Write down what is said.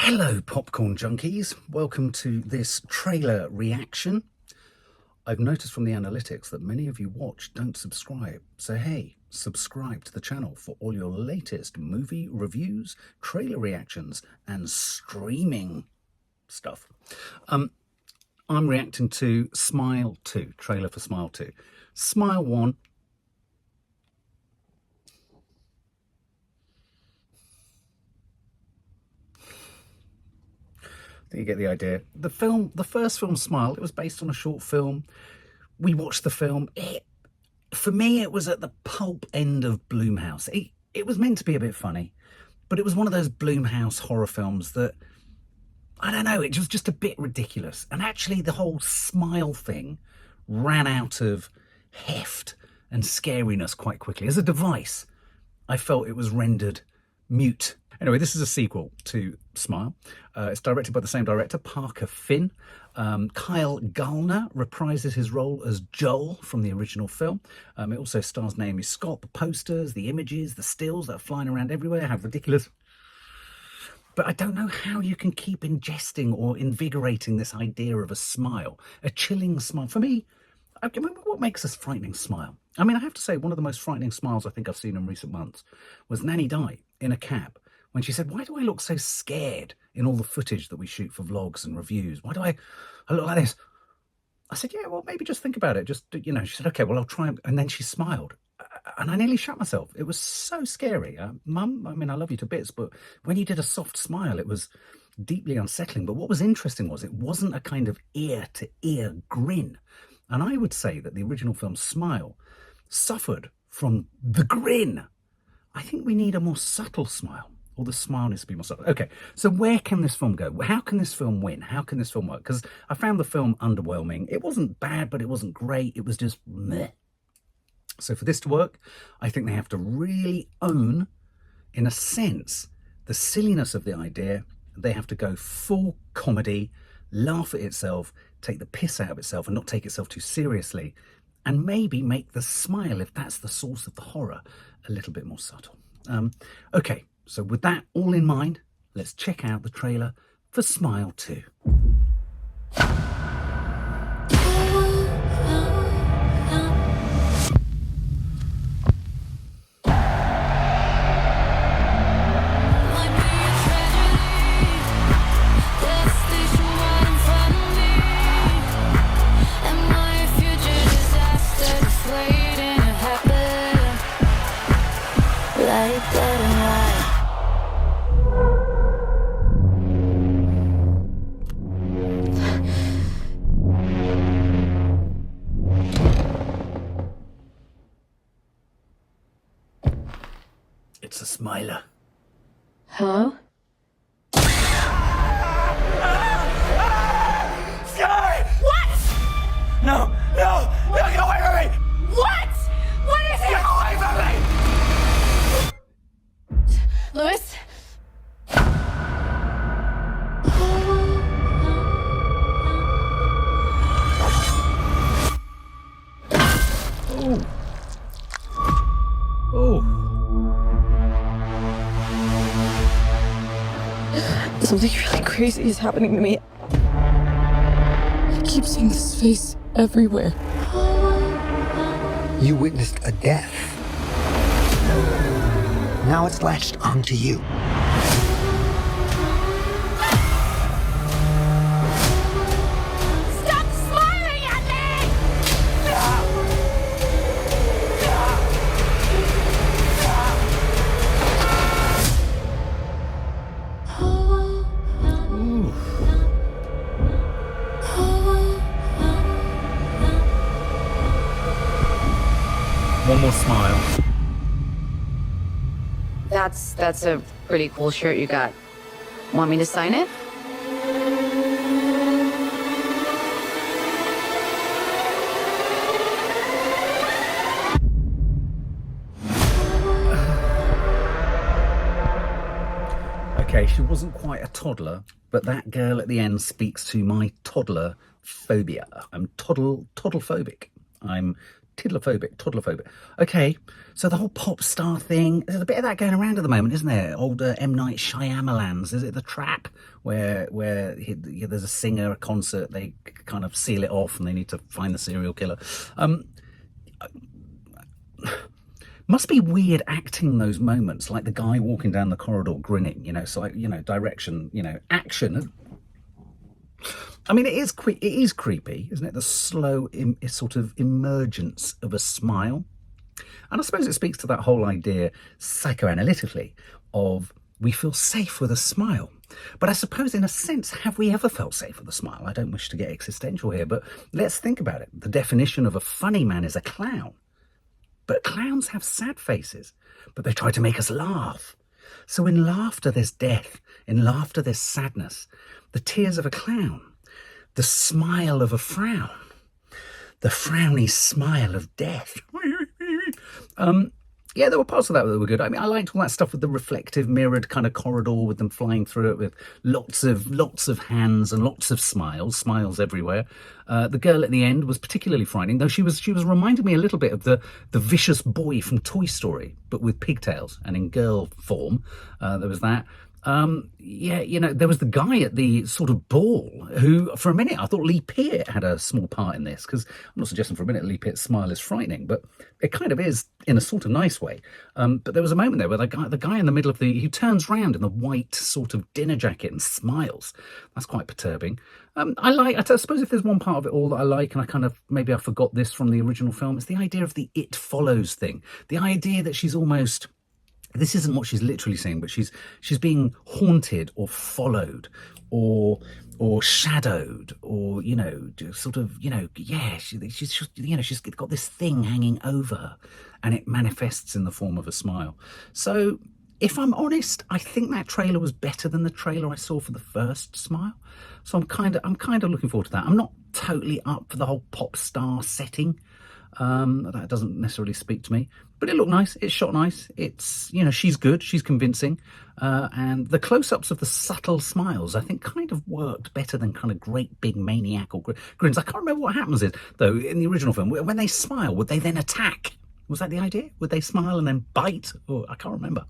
Hello, popcorn junkies. Welcome to this trailer reaction. I've noticed from the analytics that many of you watch don't subscribe. So hey, subscribe to the channel for all your latest movie reviews, trailer reactions, and streaming stuff. I'm reacting to Smile 2, trailer for Smile 2. Smile 1. You get the idea. The first film, Smile, it was based on a short film. We watched the film. For me, it was at the pulp end of Blumhouse. It was meant to be a bit funny, but it was one of those Blumhouse horror films that, I don't know, it was just a bit ridiculous. And actually, the whole Smile thing ran out of heft and scariness quite quickly. As a device, I felt it was rendered mute. Anyway, this is a sequel to Smile. It's directed by the same director, Parker Finn. Kyle Gallner reprises his role as Joel from the original film. It also stars Naomi Scott. The posters, the images, the stills that are flying around everywhere have ridiculous. But I don't know how you can keep ingesting or invigorating this idea of a smile, a chilling smile. For me, I mean, what makes a frightening smile? I mean, I have to say, one of the most frightening smiles I think I've seen in recent months was Nanny Di in a cab, when she said, "Why do I look so scared in all the footage that we shoot for vlogs and reviews? Why do I look like this?" I said, "Yeah, well, maybe just think about it. Just, you know," she said, "Okay, well, I'll try." And then she smiled. And I nearly shut myself. It was so scary. Mum, I mean, I love you to bits, but when you did a soft smile, it was deeply unsettling. But what was interesting was it wasn't a kind of ear-to-ear grin. And I would say that the original film Smile suffered from the grin. I think we need a more subtle smile. Or the smile needs to be more subtle. Okay, so where can this film go? How can this film win? How can this film work? Because I found the film underwhelming. It wasn't bad, but it wasn't great. It was just meh. So for this to work, I think they have to really own, in a sense, the silliness of the idea. They have to go full comedy, laugh at itself, take the piss out of itself and not take itself too seriously, and maybe make the smile, if that's the source of the horror, a little bit more subtle. Okay. So with that all in mind, let's check out the trailer for Smile 2. It's a smiler. Hello? Sky! What? No! Get away from me! What? What is it? Get away from me! Louis? Oh. Something really crazy is happening to me. I keep seeing this face everywhere. You witnessed a death. Now it's latched onto you. Stop smiling at me! One more smile. That's a pretty cool shirt you got. Want me to sign it? Okay, she wasn't quite a toddler, but that girl at the end speaks to my toddler phobia. I'm toddlephobic. I'm toddlerphobic. Okay, so the whole pop star thing, there's a bit of that going around at the moment, isn't there? Older M. Night Shyamalan's, is it The Trap, where there's a singer, a concert, they kind of seal it off and they need to find the serial killer. Must be weird acting those moments, like the guy walking down the corridor grinning, so direction, action. I mean, it is creepy, isn't it? The slow sort of emergence of a smile. And I suppose it speaks to that whole idea, psychoanalytically, of we feel safe with a smile. But I suppose, in a sense, have we ever felt safe with a smile? I don't wish to get existential here, but let's think about it. The definition of a funny man is a clown. But clowns have sad faces, but they try to make us laugh. So in laughter, there's death. In laughter, there's sadness. The tears of a clown. The smile of a frown. The frowny smile of death. Yeah, there were parts of that were good. I mean, I liked all that stuff with the reflective, mirrored kind of corridor with them flying through it with lots of hands and lots of smiles everywhere. The girl at the end was particularly frightening, though she was reminding me a little bit of the vicious boy from Toy Story, but with pigtails and in girl form. There was that. There was the guy at the sort of ball who, for a minute, I thought Lee Peart had a small part in this, because I'm not suggesting for a minute Lee Peart's smile is frightening, but it kind of is in a sort of nice way. But there was a moment there where the guy in the middle of he turns round in the white sort of dinner jacket and smiles. That's quite perturbing. I suppose if there's one part of it all that I like, and maybe I forgot this from the original film, it's the idea of the It Follows thing. The idea that she's almost... This isn't what she's literally saying, but she's being haunted or followed or shadowed or, she's got this thing hanging over her, and it manifests in the form of a smile. So if I'm honest, I think that trailer was better than the trailer I saw for the first Smile. So I'm kind of looking forward to that. I'm not totally up for the whole pop star setting. That doesn't necessarily speak to me, but it looked nice. It's shot nice. It's, she's good. She's convincing. And the close-ups of the subtle smiles, I think, kind of worked better than kind of great big maniacal grins. I can't remember what happens though, in the original film. When they smile, would they then attack? Was that the idea? Would they smile and then bite? Or I can't remember.